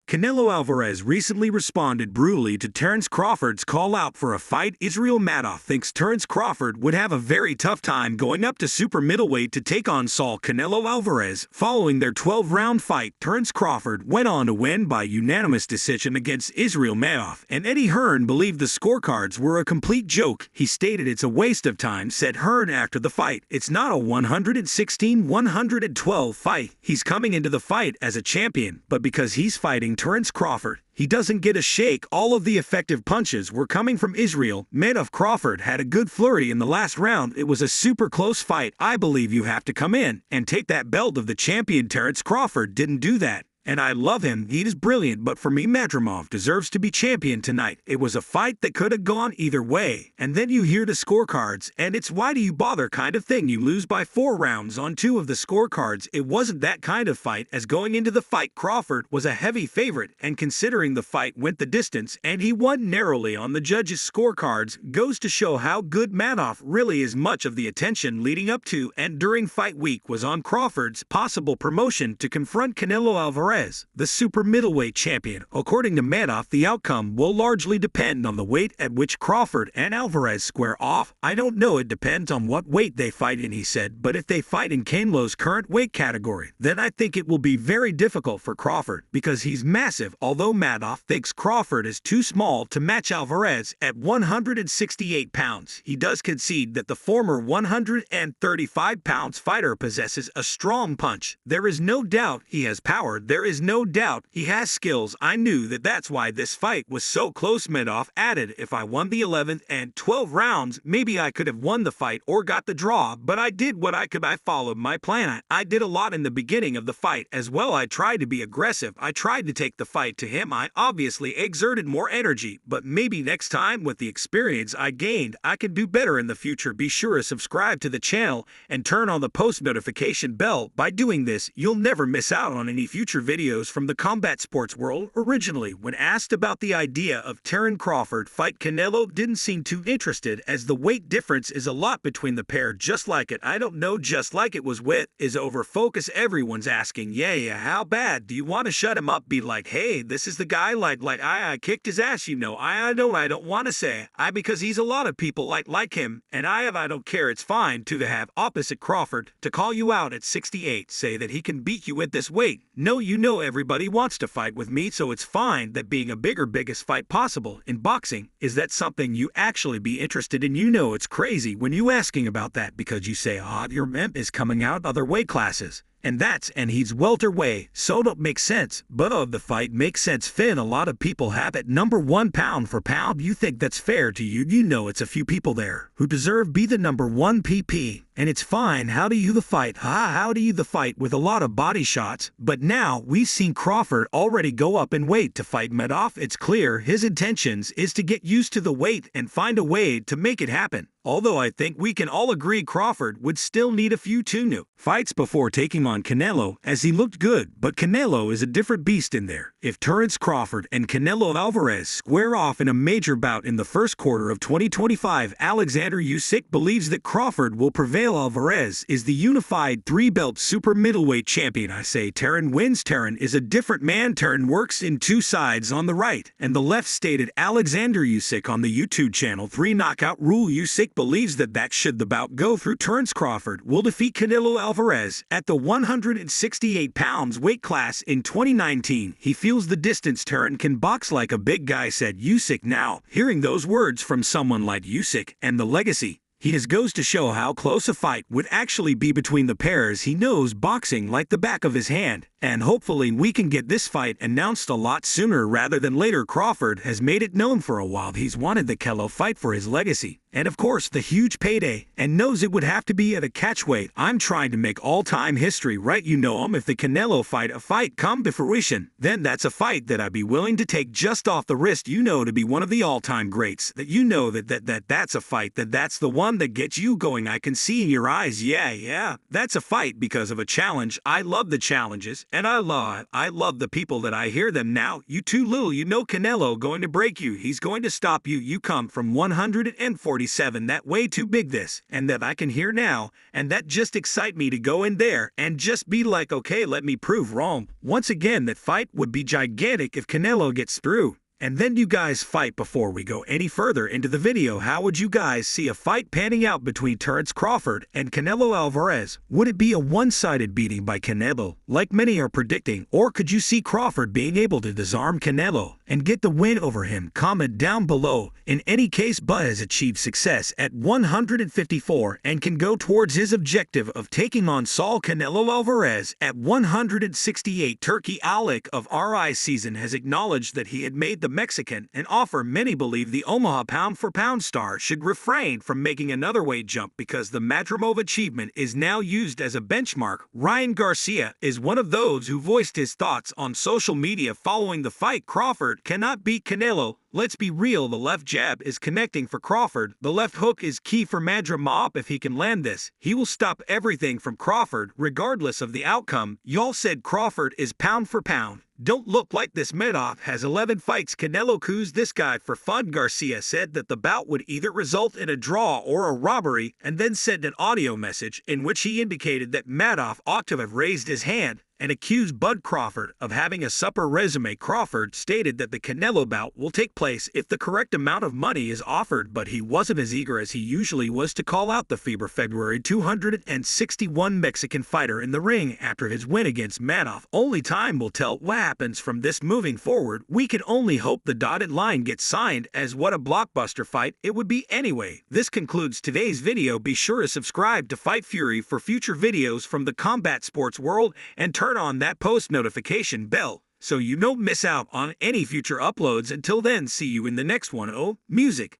Canelo Alvarez recently responded brutally to Terence Crawford's call out for a fight. Israel Madoff thinks Terence Crawford would have a very tough time going up to super middleweight to take on Saul Canelo Alvarez. Following their 12-round fight, Terence Crawford went on to win by unanimous decision against Israel Madoff, and Eddie Hearn believed the scorecards were a complete joke. He stated it's a waste of time, said Hearn after the fight. It's not a 116-112 fight. He's coming into the fight as a champion, but because he's fighting Terence Crawford, he doesn't get a shake. All of the effective punches were coming from Israel Madoff. Crawford had a good flurry in the last round. It was a super close fight. I believe you have to come in and take that belt of the champion. Terence Crawford didn't do that. And I love him, he is brilliant, but for me Madrimov deserves to be champion tonight. It was a fight that could have gone either way. And then you hear the scorecards, and it's why do you bother kind of thing. You lose by 4 rounds on 2 of the scorecards. It wasn't that kind of fight, as going into the fight Crawford was a heavy favorite, and considering the fight went the distance and he won narrowly on the judges' scorecards, goes to show how good Madoff really is. Much of the attention leading up to and during fight week was on Crawford's possible promotion to confront Canelo Alvarez, the super middleweight champion. According to Madoff, the outcome will largely depend on the weight at which Crawford and Alvarez square off. I don't know, it depends on what weight they fight in, he said, but if they fight in Canelo's current weight category, then I think it will be very difficult for Crawford because he's massive, although Madoff thinks Crawford is too small to match Alvarez at 168 pounds. He does concede that the former 135 pounds fighter possesses a strong punch. There is no doubt he has power. There is no doubt he has skills. I knew that's why this fight was so close. Madoff added, if I won the 11th and 12 rounds, maybe I could have won the fight or got the draw, but I did what I could. I followed my plan. I did a lot in the beginning of the fight as well. I tried to be aggressive. I tried to take the fight to him. I obviously exerted more energy, but maybe next time with the experience I gained, I can do better in the future. Be sure to subscribe to the channel and turn on the post notification bell. By doing this, you'll never miss out on any future videos from the combat sports world. Originally, when asked about the idea of Terence Crawford fight, Canelo didn't seem too interested, as the weight difference is a lot between the pair. Just like it, I don't know, just like it was with, is over focus. Everyone's asking, yeah, how bad do you want to shut him up? Be like, hey, this is the guy, like I kicked his ass, you know. I don't want to say, because he's a lot of people like him, and I don't care. It's fine to have opposite Crawford to call you out at 68, say that he can beat you at this weight. No, you know everybody wants to fight with me, so it's fine that being a biggest fight possible in boxing. Is that something you actually be interested in? You know it's crazy when you asking about that, because you say, your mem is coming out other weight classes. And he's welterweight, so don't make sense. But the fight makes sense. Finn, a lot of people have it number 1 pound for pound. You think that's fair to you? You know it's a few people there who deserve be the number 1 PP. And it's fine. How do you the fight? How do you the fight with a lot of body shots? But now we've seen Crawford already go up in weight to fight Madoff. It's clear his intentions is to get used to the weight and find a way to make it happen. Although I think we can all agree Crawford would still need a few new fights before taking on Canelo, as he looked good, but Canelo is a different beast in there. If Terence Crawford and Canelo Alvarez square off in a major bout in the first quarter of 2025, Alexander Usyk believes that Crawford will prevail. Alvarez is the unified 3-belt super middleweight champion. I say Terence wins. Terence is a different man. Terence works in 2 sides on the right and the left, stated Alexander Usyk on the YouTube channel 3 Knockout Rule. Usyk believes that should the bout go through, Terence Crawford will defeat Canelo Alvarez at the 168 pounds weight class in 2019. He feels the distance. Terence can box like a big guy, said Usyk. Now, hearing those words from someone like Usyk and the legacy he has goes to show how close a fight would actually be between the pairs. He knows boxing like the back of his hand, and hopefully we can get this fight announced a lot sooner rather than later. Crawford has made it known for a while he's wanted the Canelo fight for his legacy, and of course the huge payday, and knows it would have to be at a catchweight. I'm trying to make all-time history, right? You know, if the Canelo fight come to fruition, then that's a fight that I'd be willing to take just off the wrist, you know, to be one of the all-time greats. That you know that's a fight that's the one that gets you going. I can see in your eyes, yeah, that's a fight because of a challenge. I love the challenges, and I love the people that I hear them. Now, you too little, you know Canelo going to break you. He's going to stop you. You come from 146 27 that way too big this, and that I can hear now, and that just excite me to go in there and just be like, okay, let me prove wrong. Once again, that fight would be gigantic if Canelo gets through. And then you guys fight. Before we go any further into the video, how would you guys see a fight panning out between Terence Crawford and Canelo Alvarez? Would it be a one-sided beating by Canelo, like many are predicting, or could you see Crawford being able to disarm Canelo and get the win over him? Comment down below. In any case, Buzz has achieved success at 154 and can go towards his objective of taking on Saul Canelo Alvarez at 168. Turkey Alec of RI Season has acknowledged that he had made the Mexican an offer. Many believe the Omaha pound-for-pound star should refrain from making another weight jump because the Madrimov achievement is now used as a benchmark. Ryan Garcia is one of those who voiced his thoughts on social media following the fight. Crawford cannot beat Canelo. Let's be real, the left jab is connecting for Crawford. The left hook is key for Madrimov. If he can land this, he will stop everything from Crawford, regardless of the outcome. Y'all said Crawford is pound for pound. Don't look like this. Madoff has 11 fights. Canelo coos this guy for fun. Garcia said that the bout would either result in a draw or a robbery, and then sent an audio message in which he indicated that Madoff ought to have raised his hand and accused Bud Crawford of having a supper resume. Crawford stated that the Canelo bout will take place if the correct amount of money is offered, but he wasn't as eager as he usually was to call out the February 261 Mexican fighter in the ring after his win against Madoff. Only time will tell what happens from this moving forward. We can only hope the dotted line gets signed, as what a blockbuster fight it would be anyway. This concludes today's video. Be sure to subscribe to Fight Fury for future videos from the combat sports world, and turn on that post notification bell so you don't miss out on any future uploads. Until then, see you in the next one. Oh, music.